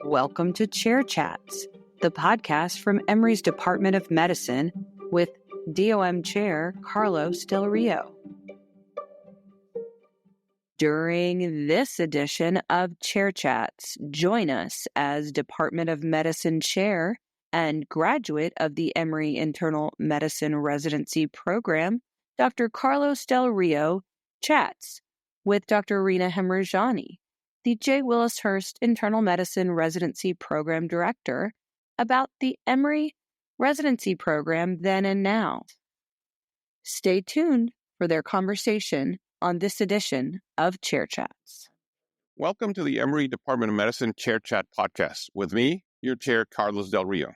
Welcome to Chair Chats, the podcast from Emory's Department of Medicine with DOM Chair Carlos Del Rio. During this edition of Chair Chats, join us as Department of Medicine Chair and graduate of the Emory Internal Medicine Residency Program, Dr. Carlos Del Rio chats with Dr. Rina Hemrajani, the J. Willis Hurst Internal Medicine Residency Program Director, about the Emory Residency Program then and now. Stay tuned for their conversation on this edition of Chair Chats. Welcome to the Emory Department of Medicine Chair Chat podcast with me, your chair, Carlos Del Rio.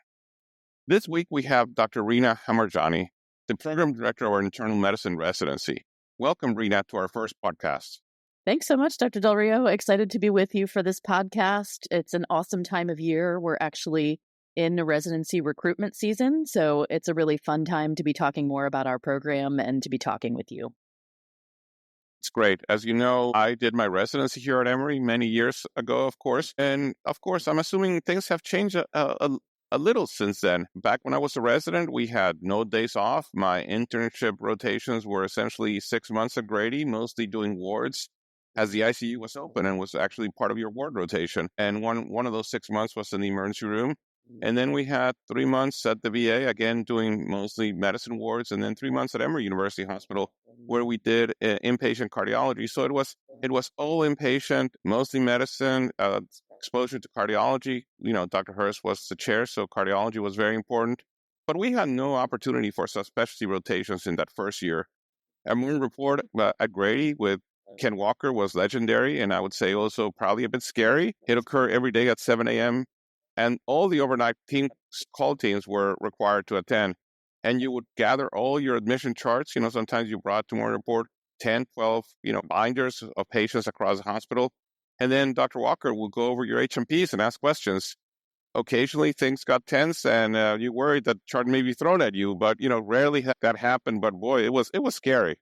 This week we have Dr. Rina Hemrajani, the Program Director of our Internal Medicine Residency. Welcome, Rina, to our first podcast. Thanks so much, Dr. Del Rio. Excited to be with you for this podcast. It's an awesome time of year. We're actually in the residency recruitment season, so it's a really fun time to be talking more about our program and to be talking with you. It's great. As you know, I did my residency here at Emory many years ago, of course. And of course, I'm assuming things have changed a little since then. Back when I was a resident, we had no days off. My internship rotations were essentially 6 months at Grady, mostly doing wards, as the ICU was open and was actually part of your ward rotation. And one of those 6 months was in the emergency room. And then we had 3 months at the VA, again, doing mostly medicine wards, and then 3 months at Emory University Hospital, where we did inpatient cardiology. So it was all inpatient, mostly medicine, exposure to cardiology. You know, Dr. Hurst was the chair, so cardiology was very important. But we had no opportunity for subspecialty rotations in that first year. Our morning report at Grady with Ken Walker was legendary, and I would say also probably a bit scary. It occurred every day at 7 a.m., and all the overnight call teams were required to attend. And you would gather all your admission charts. You know, sometimes you brought to morning report 10, 12, binders of patients across the hospital. And then Dr. Walker will go over your HMPs and ask questions. Occasionally things got tense and you worried that chart may be thrown at you, but, rarely that happened. But boy, it was scary.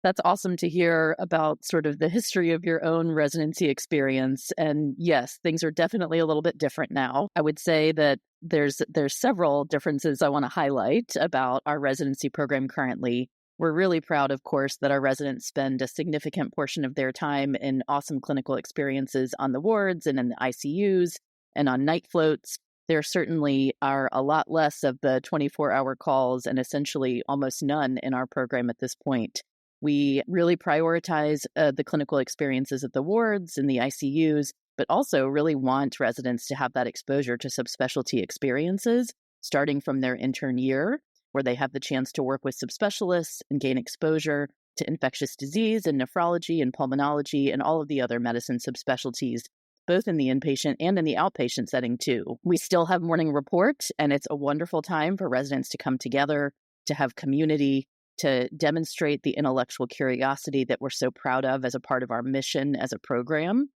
That's awesome to hear about sort of the history of your own residency experience. And yes, things are definitely a little bit different now. I would say that there's several differences I want to highlight about our residency program currently. We're really proud, of course, that our residents spend a significant portion of their time in awesome clinical experiences on the wards and in the ICUs and on night floats. There certainly are a lot less of the 24-hour calls and essentially almost none in our program at this point. We really prioritize the clinical experiences at the wards and the ICUs, but also really want residents to have that exposure to subspecialty experiences, starting from their intern year, where they have the chance to work with subspecialists and gain exposure to infectious disease and nephrology and pulmonology and all of the other medicine subspecialties, both in the inpatient and in the outpatient setting too. We still have morning report, and it's a wonderful time for residents to come together, to have community, to demonstrate the intellectual curiosity that we're so proud of as a part of our mission as a program.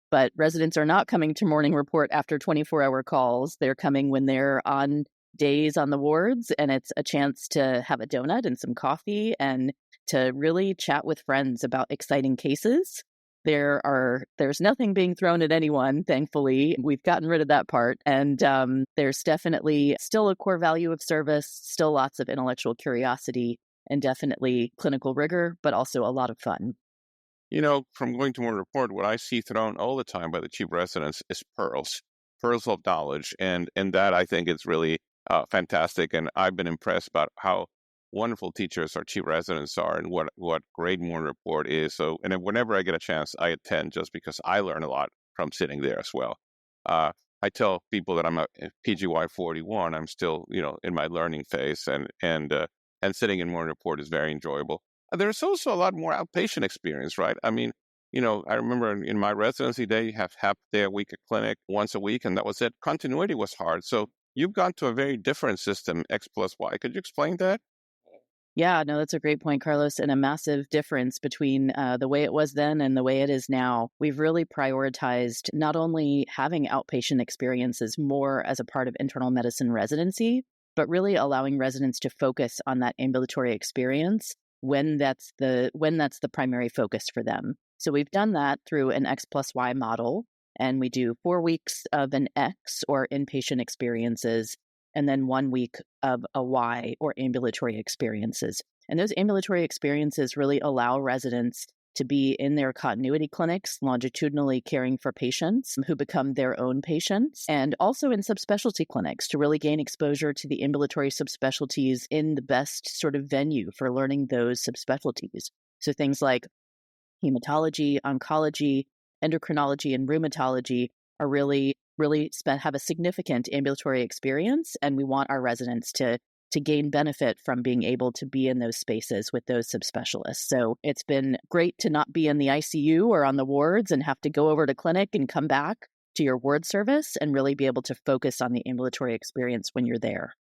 But residents are not coming to morning report after 24-hour calls. They're coming when they're on days on the wards, and it's a chance to have a donut and some coffee and to really chat with friends about exciting cases. There's nothing being thrown at anyone, thankfully. We've gotten rid of that part. And there's definitely still a core value of service, still lots of intellectual curiosity, and definitely clinical rigor, but also a lot of fun. From going to morning report, what I see thrown all the time by the chief residents is pearls of knowledge. And that I think is really fantastic. And I've been impressed about how wonderful teachers our chief residents are and what great morning report is. So, and whenever I get a chance, I attend just because I learn a lot from sitting there as well. I tell people that I'm a PGY 41. I'm still, in my learning phase, and sitting in morning report is very enjoyable. There's also a lot more outpatient experience, right? I mean, I remember in my residency day, you have half day a week at clinic, once a week, and that was it. Continuity was hard. So you've gone to a very different system, X plus Y. Could you explain that? Yeah, no, that's a great point, Carlos, and a massive difference between the way it was then and the way it is now. We've really prioritized not only having outpatient experiences more as a part of internal medicine residency, but really allowing residents to focus on that ambulatory experience when that's the primary focus for them. So we've done that through an X plus Y model, and we do 4 weeks of an X or inpatient experiences, and then 1 week of a Y or ambulatory experiences. And those ambulatory experiences really allow residents to be in their continuity clinics, longitudinally caring for patients who become their own patients, and also in subspecialty clinics to really gain exposure to the ambulatory subspecialties in the best sort of venue for learning those subspecialties. So things like hematology, oncology, endocrinology, and rheumatology are really have a significant ambulatory experience, and we want our residents to gain benefit from being able to be in those spaces with those subspecialists. So it's been great to not be in the ICU or on the wards and have to go over to clinic and come back to your ward service and really be able to focus on the ambulatory experience when you're there.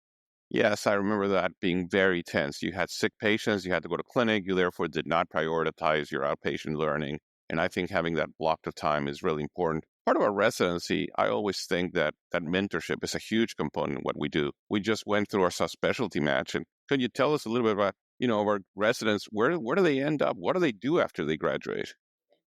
Yes, I remember that being very tense. You had sick patients, you had to go to clinic, you therefore did not prioritize your outpatient learning. And I think having that block of time is really important. Part of our residency, I always think that mentorship is a huge component of what we do. We just went through our subspecialty match. And could you tell us a little bit about, our residents, where do they end up? What do they do after they graduate?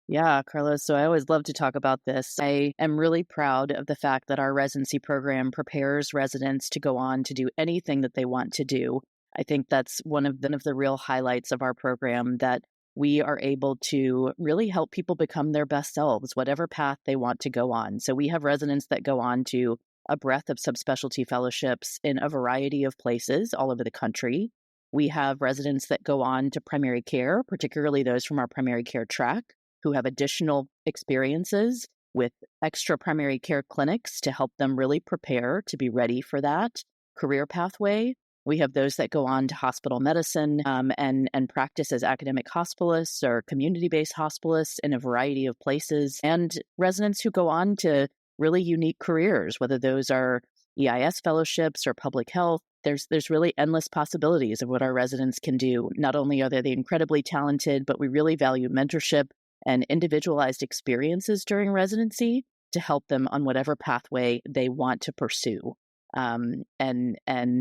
Yeah, Carlos. So I always love to talk about this. I am really proud of the fact that our residency program prepares residents to go on to do anything that they want to do. I think that's one of the real highlights of our program, that we are able to really help people become their best selves, whatever path they want to go on. So we have residents that go on to a breadth of subspecialty fellowships in a variety of places all over the country. We have residents that go on to primary care, particularly those from our primary care track, who have additional experiences with extra primary care clinics to help them really prepare to be ready for that career pathway. We have those that go on to hospital medicine and practice as academic hospitalists or community-based hospitalists in a variety of places, and residents who go on to really unique careers, whether those are EIS fellowships or public health. There's really endless possibilities of what our residents can do. Not only are they incredibly talented, but we really value mentorship and individualized experiences during residency to help them on whatever pathway they want to pursue. And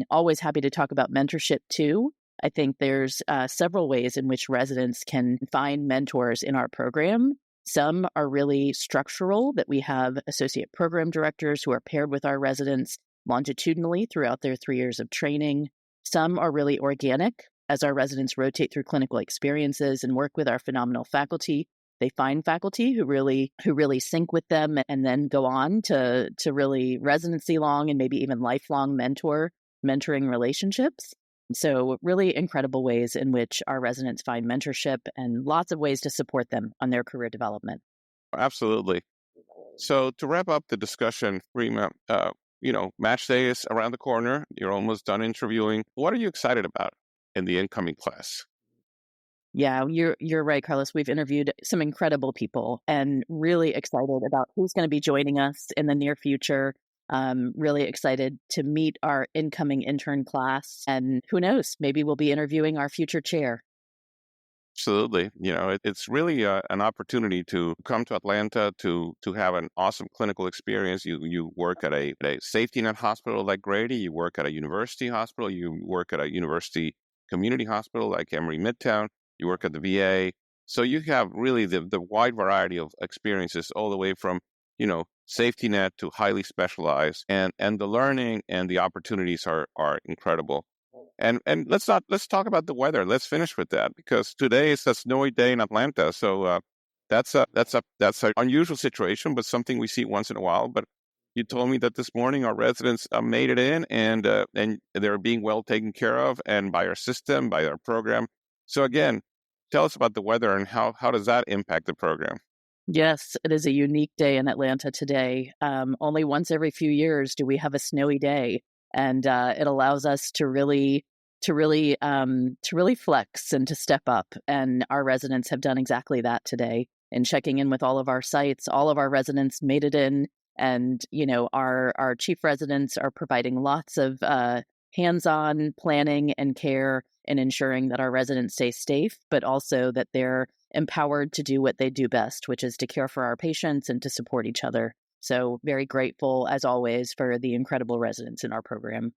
always happy to talk about mentorship too. I think there's several ways in which residents can find mentors in our program. Some are really structural, that we have associate program directors who are paired with our residents longitudinally throughout their 3 years of training. Some are really organic, as our residents rotate through clinical experiences and work with our phenomenal faculty. They find faculty who really sync with them and then go on to really residency long and maybe even lifelong mentoring relationships. So really incredible ways in which our residents find mentorship, and lots of ways to support them on their career development. Absolutely. So to wrap up the discussion, Rima, match day is around the corner. You're almost done interviewing. What are you excited about in the incoming class? Yeah, you're right, Carlos. We've interviewed some incredible people and really excited about who's going to be joining us in the near future. Really excited to meet our incoming intern class, and who knows, maybe we'll be interviewing our future chair. Absolutely. It's really an opportunity to come to Atlanta to have an awesome clinical experience. You work at a safety net hospital like Grady. You work at a university hospital. You work at a university community hospital like Emory Midtown. You work at the VA. So you have really the wide variety of experiences, all the way from, safety net to highly specialized, and the learning and the opportunities are incredible. And let's talk about the weather. Let's finish with that, because today is a snowy day in Atlanta. So that's an unusual situation, but something we see once in a while. But you told me that this morning our residents made it in, and they're being well taken care of, and by our system, by our program. So again, tell us about the weather and how does that impact the program? Yes, it is a unique day in Atlanta today. Only once every few years do we have a snowy day, and it allows us to really flex and to step up. And our residents have done exactly that today. In checking in with all of our sites, all of our residents made it in, and our chief residents are providing lots of hands-on planning and care in ensuring that our residents stay safe, but also that they're empowered to do what they do best, which is to care for our patients and to support each other. So very grateful, as always, for the incredible residents in our program.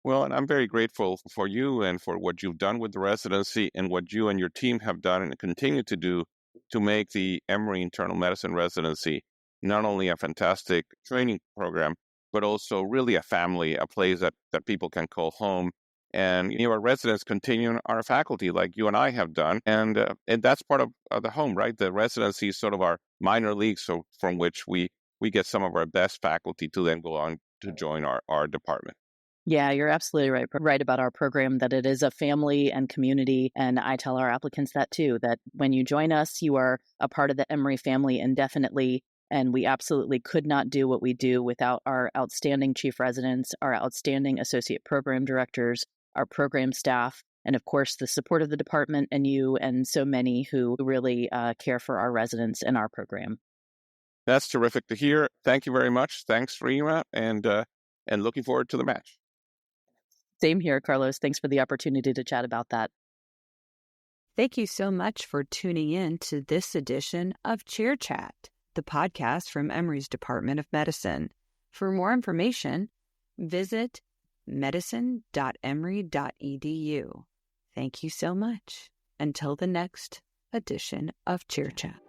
Well, and I'm very grateful for you and for what you've done with the residency and what you and your team have done and continue to do to make the Emory Internal Medicine residency not only a fantastic training program, but also really a family, a place that people can call home. And our residents continue our faculty like you and I have done. And that's part of the home, right? The residency is sort of our minor league, so from which we get some of our best faculty to then go on to join our department. Yeah, you're absolutely right about our program, that it is a family and community. And I tell our applicants that too, that when you join us, you are a part of the Emory family indefinitely. And we absolutely could not do what we do without our outstanding chief residents, our outstanding associate program directors, our program staff, and of course, the support of the department and you and so many who really care for our residents and our program. That's terrific to hear. Thank you very much. Thanks, Rima, and looking forward to the match. Same here, Carlos. Thanks for the opportunity to chat about that. Thank you so much for tuning in to this edition of Chair Chat, the podcast from Emory's Department of Medicine. For more information, visit medicine.emory.edu. Thank you so much. Until the next edition of Chair Chat.